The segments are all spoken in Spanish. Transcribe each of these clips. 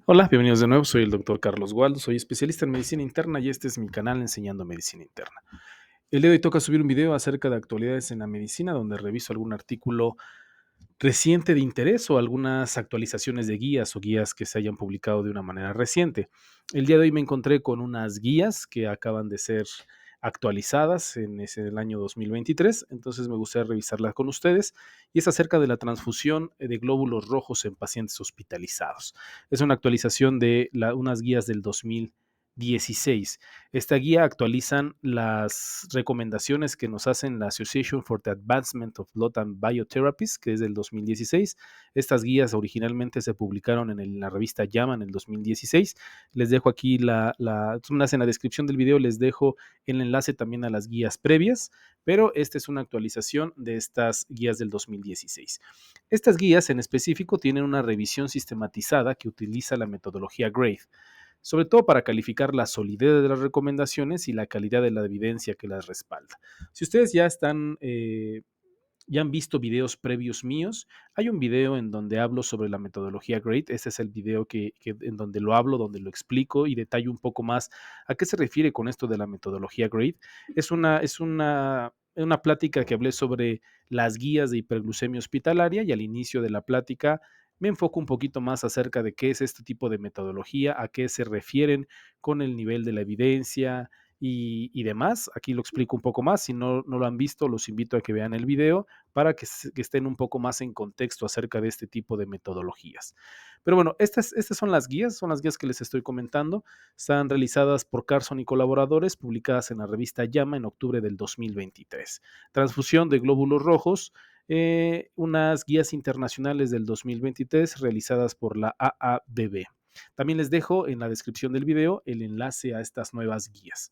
Hola, bienvenidos de nuevo. Soy el doctor Carlos Waldo, soy especialista en medicina interna y este es mi canal Enseñando Medicina Interna. El día de hoy toca subir un video acerca de actualidades en la medicina, donde reviso algún artículo reciente de interés o algunas actualizaciones de guías o guías que se hayan publicado de una manera reciente. El día de hoy me encontré con unas guías que acaban de ser actualizadas el año 2023, entonces me gustaría revisarlas con ustedes y es acerca de la transfusión de glóbulos rojos en pacientes hospitalizados. Es una actualización de unas guías del 2016. Esta guía actualizan las recomendaciones que nos hacen la Association for the Advancement of Blood and Biotherapies, que es del 2016. Estas guías originalmente se publicaron la revista JAMA en el 2016. Les dejo aquí en la descripción del video, les dejo el enlace también a las guías previas, pero esta es una actualización de estas guías del 2016. Estas guías en específico tienen una revisión sistematizada que utiliza la metodología GRADE, sobre todo para calificar la solidez de las recomendaciones y la calidad de la evidencia que las respalda. Si ustedes ya han visto videos previos míos, hay un video en donde hablo sobre la metodología GRADE. Este es el video en donde lo hablo, donde lo explico y detallo un poco más a qué se refiere con esto de la metodología GRADE. Es una plática que hablé sobre las guías de hiperglucemia hospitalaria y al inicio de la plática me enfoco un poquito más acerca de qué es este tipo de metodología, a qué se refieren con el nivel de la evidencia y demás. Aquí lo explico un poco más. Si no lo han visto, los invito a que vean el video para que estén un poco más en contexto acerca de este tipo de metodologías. Pero bueno, estas son las guías que les estoy comentando. Están realizadas por Carson y colaboradores, publicadas en la revista JAMA en octubre del 2023. Transfusión de glóbulos rojos, unas guías internacionales del 2023 realizadas por la AABB. También les dejo en la descripción del video el enlace a estas nuevas guías.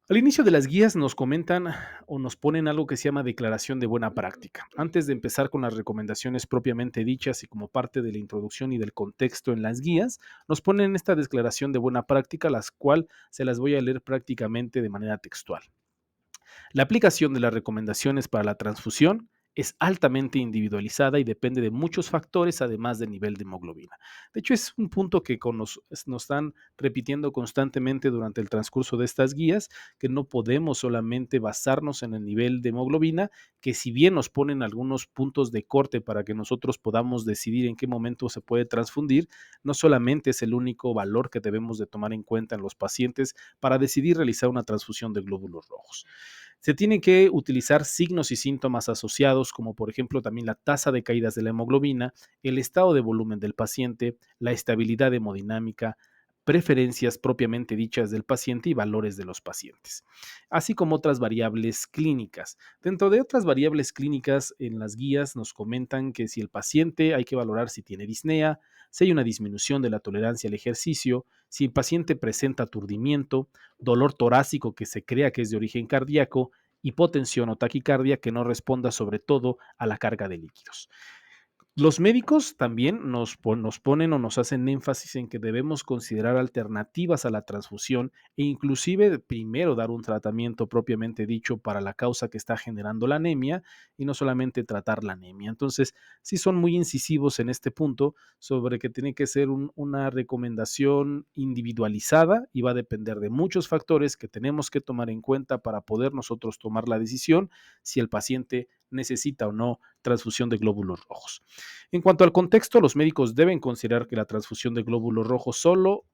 Al inicio de las guías nos comentan o nos ponen algo que se llama declaración de buena práctica. Antes de empezar con las recomendaciones propiamente dichas y como parte de la introducción y del contexto en las guías, nos ponen esta declaración de buena práctica, la cual se las voy a leer prácticamente de manera textual. La aplicación de las recomendaciones para la transfusión es altamente individualizada y depende de muchos factores, además del nivel de hemoglobina. De hecho, es un punto que nos están repitiendo constantemente durante el transcurso de estas guías, que no podemos solamente basarnos en el nivel de hemoglobina, que si bien nos ponen algunos puntos de corte para que nosotros podamos decidir en qué momento se puede transfundir, no solamente es el único valor que debemos de tomar en cuenta en los pacientes para decidir realizar una transfusión de glóbulos rojos. Se tienen que utilizar signos y síntomas asociados, como por ejemplo también la tasa de caídas de la hemoglobina, el estado de volumen del paciente, la estabilidad hemodinámica, preferencias propiamente dichas del paciente y valores de los pacientes, así como otras variables clínicas. Dentro de otras variables clínicas, en las guías nos comentan que si el paciente hay que valorar si tiene disnea, si hay una disminución de la tolerancia al ejercicio, si el paciente presenta aturdimiento, dolor torácico que se crea que es de origen cardíaco, hipotensión o taquicardia que no responda sobre todo a la carga de líquidos. Los médicos también nos ponen o nos hacen énfasis en que debemos considerar alternativas a la transfusión e inclusive primero dar un tratamiento propiamente dicho para la causa que está generando la anemia y no solamente tratar la anemia. Entonces, sí son muy incisivos en este punto sobre que tiene que ser una recomendación individualizada y va a depender de muchos factores que tenemos que tomar en cuenta para poder nosotros tomar la decisión si el paciente necesita o no transfusión de glóbulos rojos. En cuanto al contexto, los médicos deben considerar que la transfusión de glóbulos rojos solo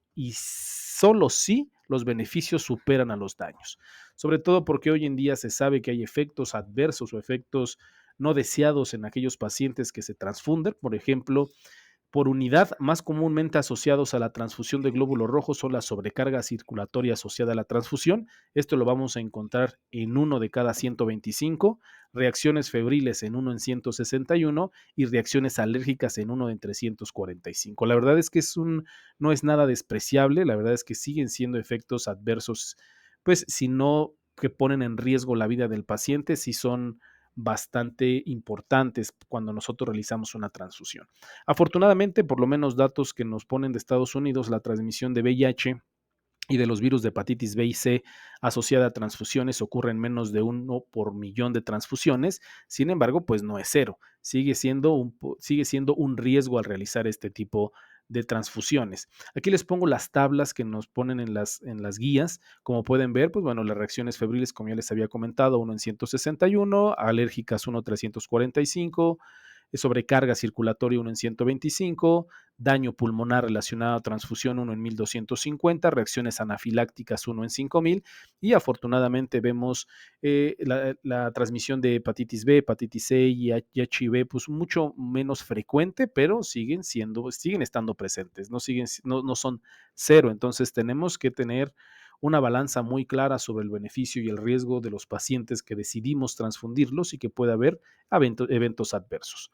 si los beneficios superan a los daños, sobre todo porque hoy en día se sabe que hay efectos adversos o efectos no deseados en aquellos pacientes que se transfunden. Por ejemplo, por unidad, más comúnmente asociados a la transfusión de glóbulos rojos son la sobrecarga circulatoria asociada a la transfusión. Esto lo vamos a encontrar en 1 de cada 125, reacciones febriles en 1 en 161 y reacciones alérgicas en 1 en 345. La verdad es que no es nada despreciable, la verdad es que siguen siendo efectos adversos, pues si no que ponen en riesgo la vida del paciente, si son bastante importantes cuando nosotros realizamos una transfusión. Afortunadamente, por lo menos datos que nos ponen de Estados Unidos, la transmisión de VIH y de los virus de hepatitis B y C asociada a transfusiones ocurre en menos de 1 por millón de transfusiones. Sin embargo, pues no es cero. Sigue siendo un riesgo al realizar este tipo de transfusiones. Aquí les pongo las tablas que nos ponen en las guías. Como pueden ver, pues bueno, las reacciones febriles, como ya les había comentado, 1 en 161, alérgicas 1 en 345, sobrecarga circulatoria 1 en 125, daño pulmonar relacionado a transfusión 1 en 1250, reacciones anafilácticas 1 en 5000 y afortunadamente vemos la transmisión de hepatitis B, hepatitis C y HIV pues mucho menos frecuente, pero siguen estando presentes, no son cero, entonces tenemos que tener una balanza muy clara sobre el beneficio y el riesgo de los pacientes que decidimos transfundirlos y que puede haber eventos adversos.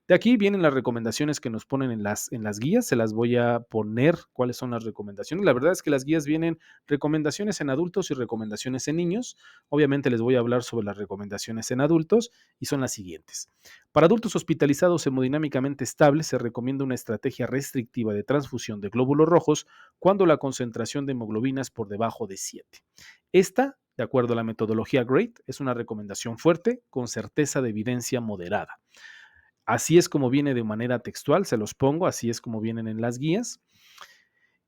De aquí vienen las recomendaciones que nos ponen en las guías, se las voy a poner cuáles son las recomendaciones. La verdad es que las guías vienen recomendaciones en adultos y recomendaciones en niños. Obviamente les voy a hablar sobre las recomendaciones en adultos y son las siguientes. Para adultos hospitalizados hemodinámicamente estables se recomienda una estrategia restrictiva de transfusión de glóbulos rojos cuando la concentración de hemoglobina es por debajo de 7. Esta, de acuerdo a la metodología GRADE, es una recomendación fuerte con certeza de evidencia moderada. Así es como viene de manera textual, se los pongo, así es como vienen en las guías.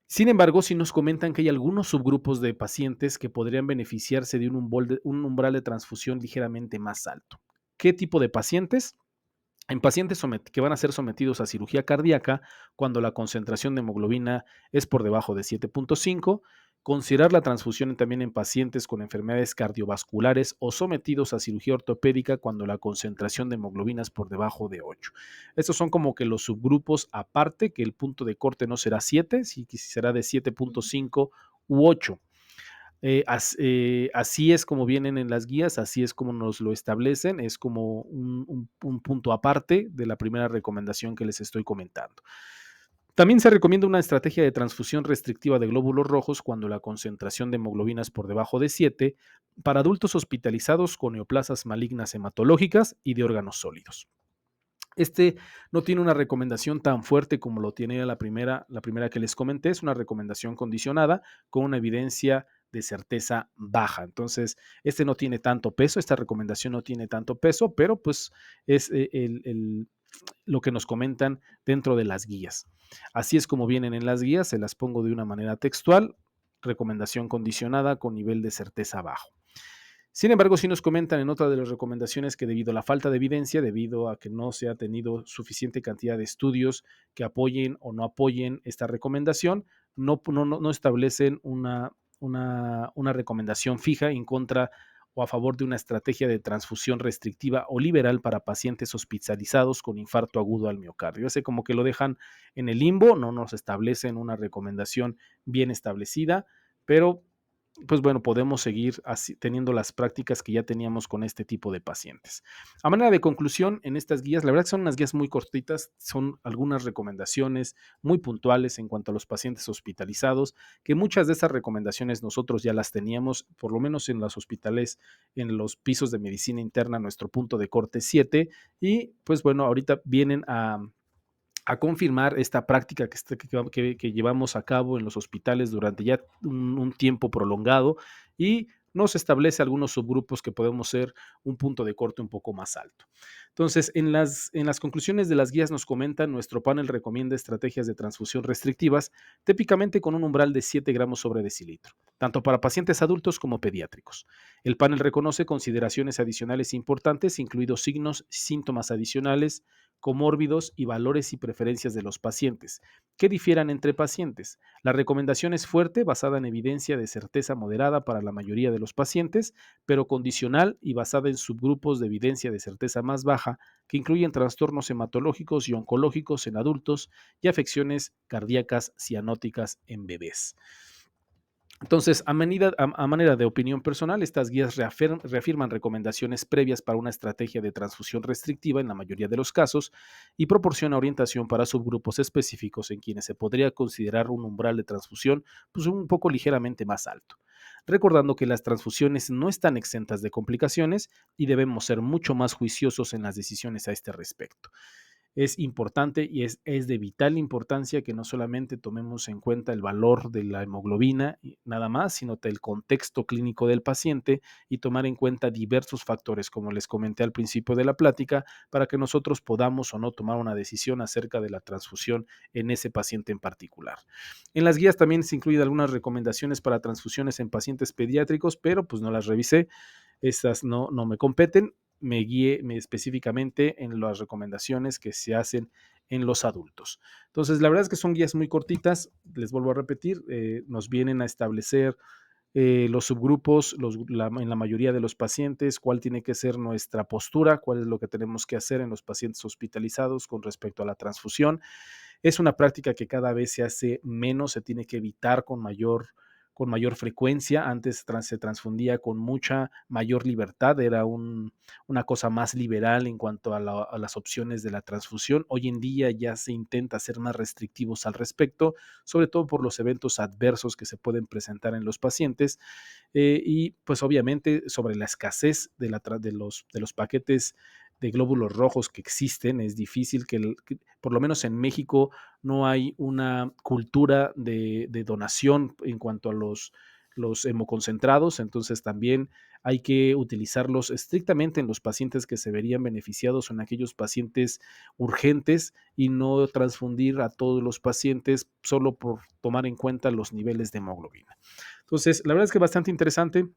Sin embargo, sí nos comentan que hay algunos subgrupos de pacientes que podrían beneficiarse de un umbral de transfusión ligeramente más alto. ¿Qué tipo de pacientes? En pacientes que van a ser sometidos a cirugía cardíaca cuando la concentración de hemoglobina es por debajo de 7.5, considerar la transfusión también en pacientes con enfermedades cardiovasculares o sometidos a cirugía ortopédica cuando la concentración de hemoglobina es por debajo de 8. Estos son como que los subgrupos aparte, que el punto de corte no será 7, si será de 7.5 u 8. Así es como vienen en las guías, así es como nos lo establecen, es como un punto aparte de la primera recomendación que les estoy comentando. También se recomienda una estrategia de transfusión restrictiva de glóbulos rojos cuando la concentración de hemoglobina es por debajo de 7 para adultos hospitalizados con neoplasias malignas hematológicas y de órganos sólidos. Este no tiene una recomendación tan fuerte como lo tiene la primera que les comenté, es una recomendación condicionada con una evidencia de certeza baja. Entonces, este no tiene tanto peso, esta recomendación no tiene tanto peso, pero pues es lo que nos comentan dentro de las guías. Así es como vienen en las guías, se las pongo de una manera textual, recomendación condicionada con nivel de certeza bajo. Sin embargo, sí nos comentan en otra de las recomendaciones que debido a la falta de evidencia, debido a que no se ha tenido suficiente cantidad de estudios que apoyen o no apoyen esta recomendación, no establecen una recomendación fija en contra o a favor de una estrategia de transfusión restrictiva o liberal para pacientes hospitalizados con infarto agudo al miocardio. Ese como que lo dejan en el limbo, no nos establecen una recomendación bien establecida, pero pues bueno, podemos seguir así, teniendo las prácticas que ya teníamos con este tipo de pacientes. A manera de conclusión, en estas guías, la verdad que son unas guías muy cortitas, son algunas recomendaciones muy puntuales en cuanto a los pacientes hospitalizados, que muchas de estas recomendaciones nosotros ya las teníamos, por lo menos en los hospitales, en los pisos de medicina interna, nuestro punto de corte 7, y pues bueno, ahorita vienen a confirmar esta práctica que llevamos a cabo en los hospitales durante ya un tiempo prolongado y nos establece algunos subgrupos que podemos ser un punto de corte un poco más alto. Entonces, en las conclusiones de las guías nos comentan, nuestro panel recomienda estrategias de transfusión restrictivas, típicamente con un umbral de 7 gramos sobre decilitro, tanto para pacientes adultos como pediátricos. El panel reconoce consideraciones adicionales importantes, incluidos signos, síntomas adicionales, comórbidos y valores y preferencias de los pacientes, que difieran entre pacientes. La recomendación es fuerte, basada en evidencia de certeza moderada para la mayoría de los pacientes, pero condicional y basada en subgrupos de evidencia de certeza más baja, que incluyen trastornos hematológicos y oncológicos en adultos y afecciones cardíacas cianóticas en bebés. Entonces, a manera de opinión personal, estas guías reafirman recomendaciones previas para una estrategia de transfusión restrictiva en la mayoría de los casos y proporciona orientación para subgrupos específicos en quienes se podría considerar un umbral de transfusión pues, un poco ligeramente más alto. Recordando que las transfusiones no están exentas de complicaciones y debemos ser mucho más juiciosos en las decisiones a este respecto. es importante y es de vital importancia que no solamente tomemos en cuenta el valor de la hemoglobina y nada más, sino el contexto clínico del paciente y tomar en cuenta diversos factores, como les comenté al principio de la plática, para que nosotros podamos o no tomar una decisión acerca de la transfusión en ese paciente en particular. En las guías también se incluyen algunas recomendaciones para transfusiones en pacientes pediátricos, pero pues no las revisé, esas no me competen, me guié específicamente en las recomendaciones que se hacen en los adultos. Entonces, la verdad es que son guías muy cortitas, les vuelvo a repetir, nos vienen a establecer los subgrupos en la mayoría de los pacientes, cuál tiene que ser nuestra postura, cuál es lo que tenemos que hacer en los pacientes hospitalizados con respecto a la transfusión. Es una práctica que cada vez se hace menos, se tiene que evitar con mayor frecuencia. Antes se transfundía con mucha mayor libertad, era una cosa más liberal en cuanto a las opciones de la transfusión. Hoy en día ya se intenta ser más restrictivos al respecto, sobre todo por los eventos adversos que se pueden presentar en los pacientes y pues obviamente sobre la escasez de los paquetes de glóbulos rojos que existen, es difícil que por lo menos en México no hay una cultura de donación en cuanto a los hemoconcentrados, entonces también hay que utilizarlos estrictamente en los pacientes que se verían beneficiados o en aquellos pacientes urgentes y no transfundir a todos los pacientes solo por tomar en cuenta los niveles de hemoglobina. Entonces, la verdad es que bastante interesante.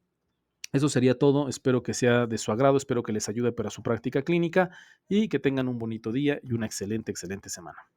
Eso sería todo. Espero que sea de su agrado, espero que les ayude para su práctica clínica y que tengan un bonito día y una excelente, excelente semana.